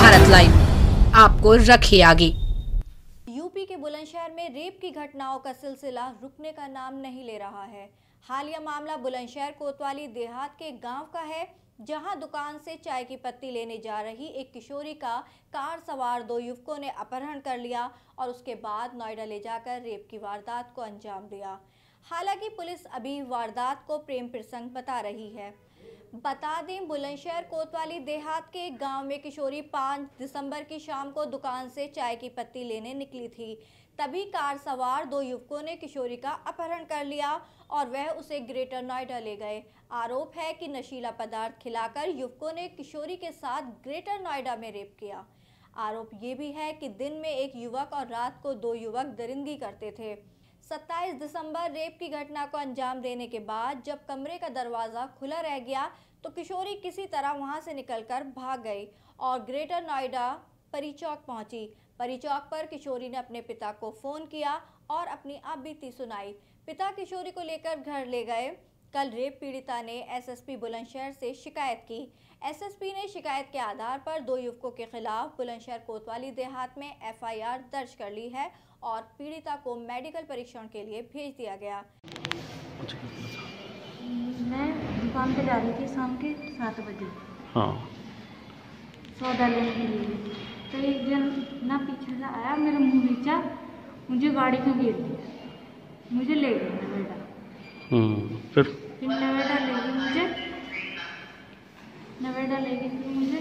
Bharat live आपको रखे आगे। यूपी के बुलंदशहर में रेप की घटनाओं का सिलसिला रुकने का नाम नहीं ले रहा है। हालिया मामला बुलंदशहर कोतवाली देहात के गांव का है, जहां दुकान से चाय की पत्ती लेने जा रही एक किशोरी का कार सवार 2 युवकों ने अपहरण कर लिया और उसके बाद नोएडा ले जाकर रेप की वारदात को अंजाम दिया। हालांकि पुलिस अभी वारदात को प्रेम प्रसंग बता रही है। बता दें, बुलंदशहर कोतवाली देहात के एक गांव में किशोरी 5 दिसंबर की शाम को दुकान से चाय की पत्ती लेने निकली थी। तभी कार सवार 2 युवकों ने किशोरी का अपहरण कर लिया और वह उसे ग्रेटर नोएडा ले गए। आरोप है कि नशीला पदार्थ खिलाकर युवकों ने किशोरी के साथ ग्रेटर नोएडा में रेप किया। आरोप ये भी है कि दिन में एक युवक और रात को 2 युवक दरिंदगी करते थे। 27 दिसंबर रेप की घटना को अंजाम देने के बाद जब कमरे का दरवाज़ा खुला रह गया तो किशोरी किसी तरह वहां से निकलकर भाग गई और ग्रेटर नोएडा परी चौक पहुंची। परी चौक पर किशोरी ने अपने पिता को फ़ोन किया और अपनी आपबीती सुनाई। पिता किशोरी को लेकर घर ले गए। कल रेप पीड़िता ने एसएसपी बुलंदशहर से शिकायत की। एसएसपी ने शिकायत के आधार पर 2 युवकों के खिलाफ बुलंदशहर कोतवाली देहात में एफआईआर दर्ज कर ली है और पीड़िता को मेडिकल परीक्षण के लिए भेज दिया गया। मैं दुकान पे जा रही थी शाम के 7 बजे। हाँ। सौदा लेने के लिए, तो एक जन ना पीछे से आया, मेरा मुंह नीचा, मुझे गाड़ी में घेर दिया, मुझे ले गया नोएडा। फिर नोएडा ले गई मुझे, नोएडा ले गई थी मुझे,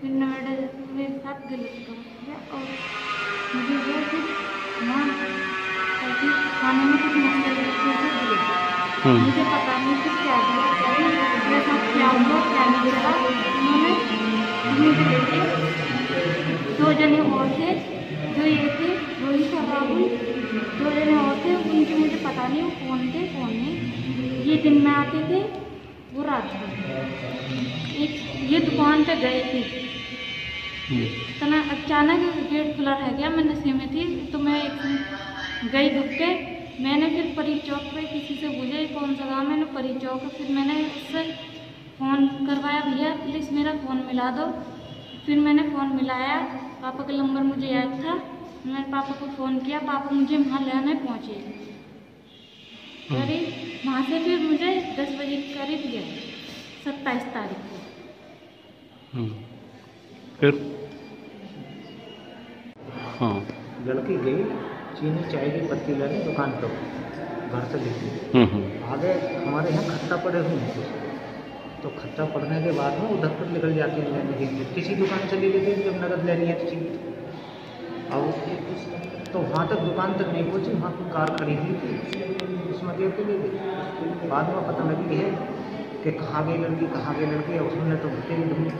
फिर नोएडा मेरे साथ गलत काम किया और मुझे वो फिर वहाँ खाने में कुछ मसाले दिए। मुझे पता नहीं फिर क्या दिया, मेरे साथ क्या हुआ क्या नहीं हुआ। उन्होंने मुझे लेके 2 जने और थे, जो ये थे रोहित और राहुल, 2 जने और थे, उनके मुझे पता नहीं वो कौन थे कौन नहीं। ये दिन में आते थे, वो रात को ये दुकान पे गए थे। तो ना अचानक गेट खुला रह गया, मैं नशे में थी तो मैं गई दुख के। मैंने फिर परी चौक पे किसी से पूछा ये कौन सा गाँव, मैंने परी चौक, फिर मैंने उससे फ़ोन करवाया, भैया प्लीज़ मेरा फ़ोन मिला दो। फिर मैंने फ़ोन मिलाया, पापा का नंबर मुझे याद था, मैंने पापा को फ़ोन किया, पापा मुझे वहाँ लेने पहुँचे। करीब वहाँ से फिर मुझे 10 बजे करीब गया 27 तारीख को। फिर हाँ, लड़की गई चीनी चाय की पत्ती लेने दुकान पर, घर से लेके आगे हमारे यहाँ खट्टा पड़े हुए हैं, तो खट्टा पड़ने के बाद में उधर पर निकल जाते हैं लेने के लिए। किसी दुकान से ले लेते हैं जब नकद लेनी है तो चीज। और तो वहाँ तक दुकान तक नहीं पहुँची, वहाँ पर कार खड़ी हुई थी, उसमें देर के ले गई। बाद में पता लगी है कि कहाँ गई लड़की कहाँ गई लड़की, उसने तो बतेली ढूंढी।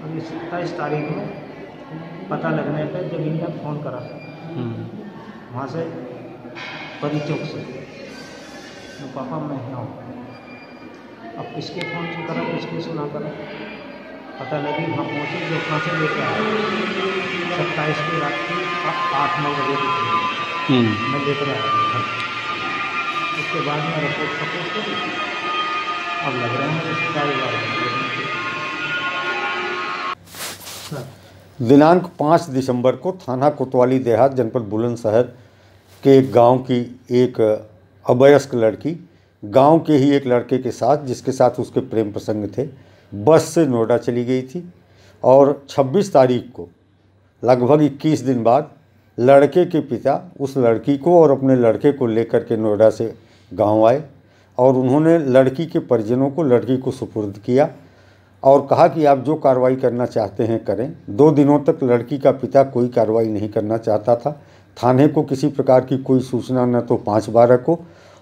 अभी 27 तारीख में पता लगने पर जब इनने फ़ोन करा वहाँ से परी चौक से, तो पापा मैं यहाँ हूँ। अब किसके फ़ोन से करा किसके से ना करा, पता लगी वहाँ पहुँचे, जो वहाँ से लेके आया 27 की रात की 8-9 बजे की मैं लेकर आया घर। उसके बाद में रिपोर्ट कर अब लग रहा है दिनांक 5 दिसंबर को थाना कोतवाली देहात जनपद बुलंदशहर के एक गांव की एक अवयस्क लड़की गांव के ही एक लड़के के साथ, जिसके साथ उसके प्रेम प्रसंग थे, बस से नोएडा चली गई थी। और 26 तारीख को लगभग 21 दिन बाद लड़के के पिता उस लड़की को और अपने लड़के को लेकर के नोएडा से गांव आए और उन्होंने लड़की के परिजनों को लड़की को सुपुर्द किया और कहा कि आप जो कार्रवाई करना चाहते हैं करें। 2 दिनों तक लड़की का पिता कोई कार्रवाई नहीं करना चाहता था। थाने को किसी प्रकार की कोई सूचना न तो 5/12 को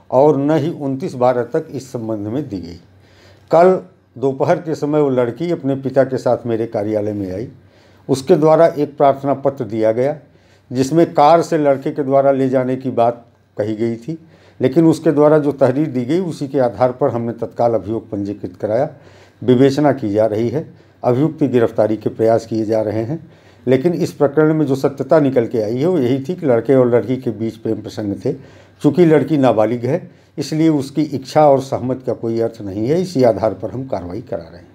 और न ही 29/12 तक इस संबंध में दी गई। कल दोपहर के समय वो लड़की अपने पिता के साथ मेरे कार्यालय में आई। उसके द्वारा एक प्रार्थना पत्र दिया गया जिसमें कार से लड़के के द्वारा ले जाने की बात कही गई थी, लेकिन उसके द्वारा जो तहरीर दी गई उसी के आधार पर हमने तत्काल अभियोग पंजीकृत कराया। विवेचना की जा रही है, अभियुक्त की गिरफ्तारी के प्रयास किए जा रहे हैं। लेकिन इस प्रकरण में जो सत्यता निकल के आई है वो यही थी कि लड़के और लड़की के बीच प्रेम प्रसंग थे। चूँकि लड़की नाबालिग है इसलिए उसकी इच्छा और सहमति का कोई अर्थ नहीं है। इसी आधार पर हम कार्रवाई करा रहे हैं।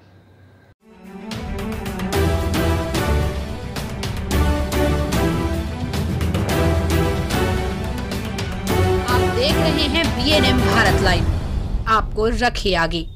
रहे हैं BNM भारत लाइव, आपको रखे आगे।